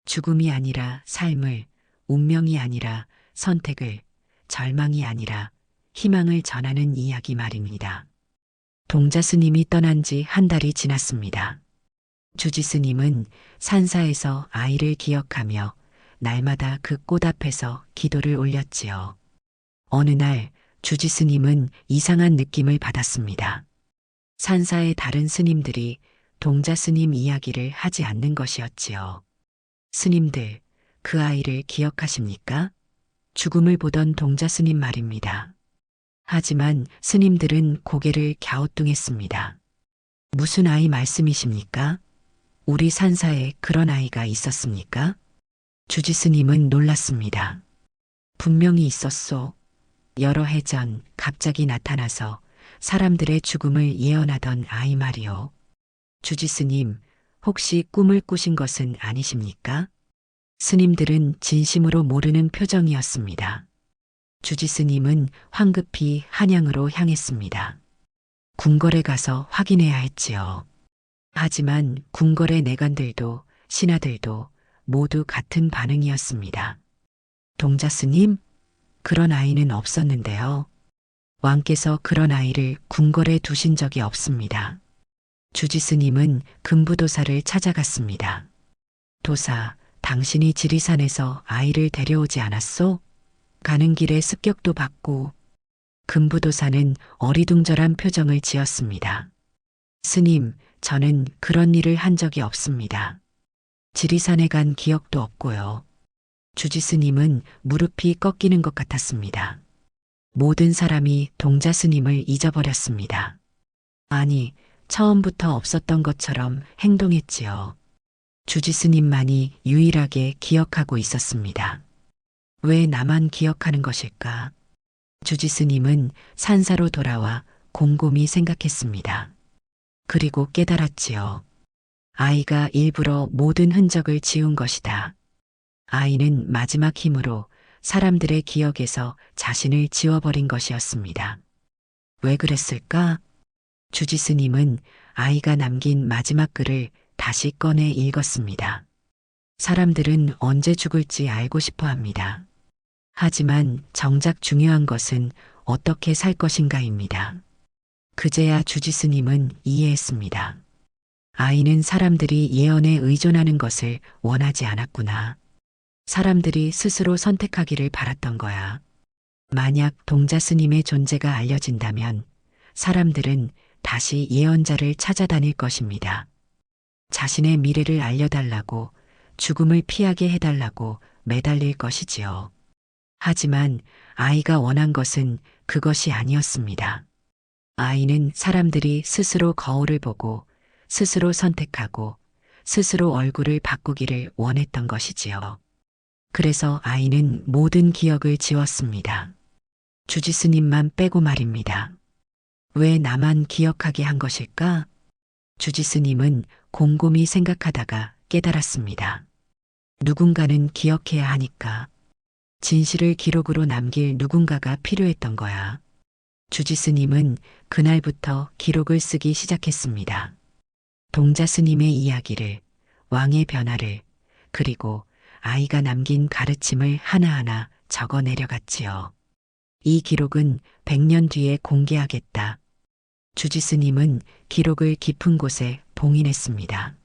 죽음이 아니라 삶을, 운명이 아니라 선택을, 절망이 아니라 희망을 전하는 이야기 말입니다. 동자스님이 떠난 지 한 달이 지났습니다. 주지스님은 산사에서 아이를 기억하며 날마다 그 꽃 앞에서 기도를 올렸지요. 어느 날 주지스님은 이상한 느낌을 받았습니다. 산사의 다른 스님들이 동자스님 이야기를 하지 않는 것이었지요. 스님들, 그 아이를 기억하십니까? 죽음을 보던 동자스님 말입니다. 하지만 스님들은 고개를 갸우뚱했습니다. 무슨 아이 말씀이십니까? 우리 산사에 그런 아이가 있었습니까? 주지스님은 놀랐습니다. 분명히 있었소. 여러 해 전 갑자기 나타나서 사람들의 죽음을 예언하던 아이 말이요. 주지스님, 혹시 꿈을 꾸신 것은 아니십니까? 스님들은 진심으로 모르는 표정이었습니다. 주지스님은 황급히 한양으로 향했습니다. 궁궐에 가서 확인해야 했지요. 하지만 궁궐의 내관들도 신하들도 모두 같은 반응이었습니다. 동자스님, 그런 아이는 없었는데요. 왕께서 그런 아이를 궁궐에 두신 적이 없습니다. 주지스님은 금부도사를 찾아갔습니다. 도사, 당신이 지리산에서 아이를 데려오지 않았소? 가는 길에 습격도 받고. 금부도사는 어리둥절한 표정을 지었습니다. 스님, 저는 그런 일을 한 적이 없습니다. 지리산에 간 기억도 없고요. 주지스님은 무릎이 꺾이는 것 같았습니다. 모든 사람이 동자스님을 잊어버렸습니다. 아니, 처음부터 없었던 것처럼 행동했지요. 주지스님만이 유일하게 기억하고 있었습니다. 왜 나만 기억하는 것일까? 주지스님은 산사로 돌아와 곰곰이 생각했습니다. 그리고 깨달았지요. 아이가 일부러 모든 흔적을 지운 것이다. 아이는 마지막 힘으로 사람들의 기억에서 자신을 지워버린 것이었습니다. 왜 그랬을까? 주지스님은 아이가 남긴 마지막 글을 다시 꺼내 읽었습니다. 사람들은 언제 죽을지 알고 싶어 합니다. 하지만 정작 중요한 것은 어떻게 살 것인가입니다. 그제야 주지스님은 이해했습니다. 아이는 사람들이 예언에 의존하는 것을 원하지 않았구나. 사람들이 스스로 선택하기를 바랐던 거야. 만약 동자스님의 존재가 알려진다면 사람들은 다시 예언자를 찾아다닐 것입니다. 자신의 미래를 알려달라고, 죽음을 피하게 해달라고 매달릴 것이지요. 하지만 아이가 원한 것은 그것이 아니었습니다. 아이는 사람들이 스스로 거울을 보고 스스로 선택하고 스스로 얼굴을 바꾸기를 원했던 것이지요. 그래서 아이는 모든 기억을 지웠습니다. 주지스님만 빼고 말입니다. 왜 나만 기억하게 한 것일까? 주지스님은 곰곰이 생각하다가 깨달았습니다. 누군가는 기억해야 하니까. 진실을 기록으로 남길 누군가가 필요했던 거야. 주지스님은 그날부터 기록을 쓰기 시작했습니다. 동자스님의 이야기를, 왕의 변화를, 그리고 아이가 남긴 가르침을 하나하나 적어 내려갔지요. 이 기록은 100년 뒤에 공개하겠다. 주지스님은 기록을 깊은 곳에 봉인했습니다.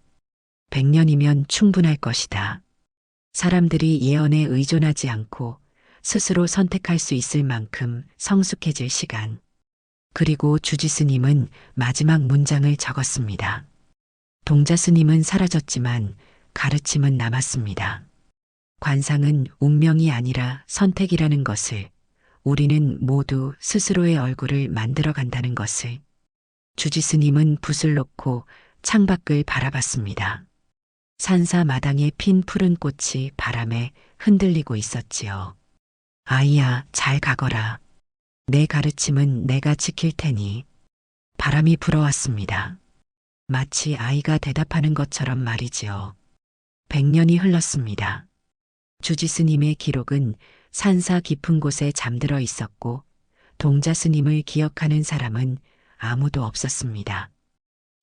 100년이면 충분할 것이다. 사람들이 예언에 의존하지 않고 스스로 선택할 수 있을 만큼 성숙해질 시간. 그리고 주지스님은 마지막 문장을 적었습니다. 동자스님은 사라졌지만 가르침은 남았습니다. 관상은 운명이 아니라 선택이라는 것을, 우리는 모두 스스로의 얼굴을 만들어 간다는 것을. 주지스님은 붓을 놓고 창밖을 바라봤습니다. 산사 마당에 핀 푸른 꽃이 바람에 흔들리고 있었지요. 아이야, 잘 가거라. 내 가르침은 내가 지킬 테니. 바람이 불어왔습니다. 마치 아이가 대답하는 것처럼 말이지요. 100년이 흘렀습니다. 주지스님의 기록은 산사 깊은 곳에 잠들어 있었고 동자스님을 기억하는 사람은 아무도 없었습니다.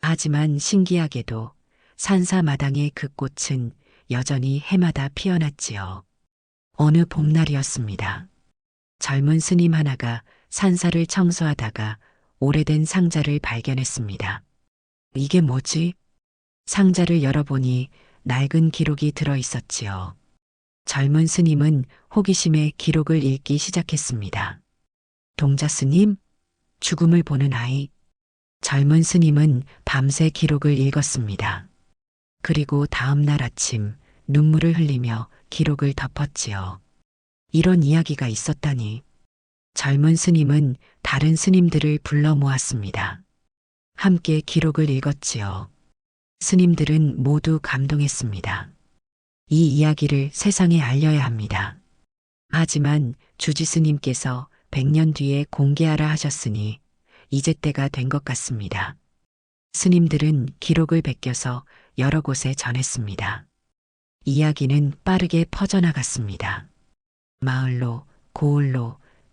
하지만 신기하게도 산사 마당의 그 꽃은 여전히 해마다 피어났지요. 어느 봄날이었습니다. 젊은 스님 하나가 산사를 청소하다가 오래된 상자를 발견했습니다. 이게 뭐지? 상자를 열어보니 낡은 기록이 들어 있었지요. 젊은 스님은 호기심에 기록을 읽기 시작했습니다. 동자스님, 죽음을 보는 아이. 젊은 스님은 밤새 기록을 읽었습니다. 그리고 다음 날 아침 눈물을 흘리며 기록을 덮었지요. 이런 이야기가 있었다니. 젊은 스님은 다른 스님들을 불러 모았습니다. 함께 기록을 읽었지요. 스님들은 모두 감동했습니다. 이 이야기를 세상에 알려야 합니다. 하지만 주지스님께서 100년 뒤에 공개하라 하셨으니 이제 때가 된 것 같습니다. 스님들은 기록을 베껴서 여러 곳에 전했습니다. 이야기는 빠르게 퍼져나갔습니다. 마을로, 고을로,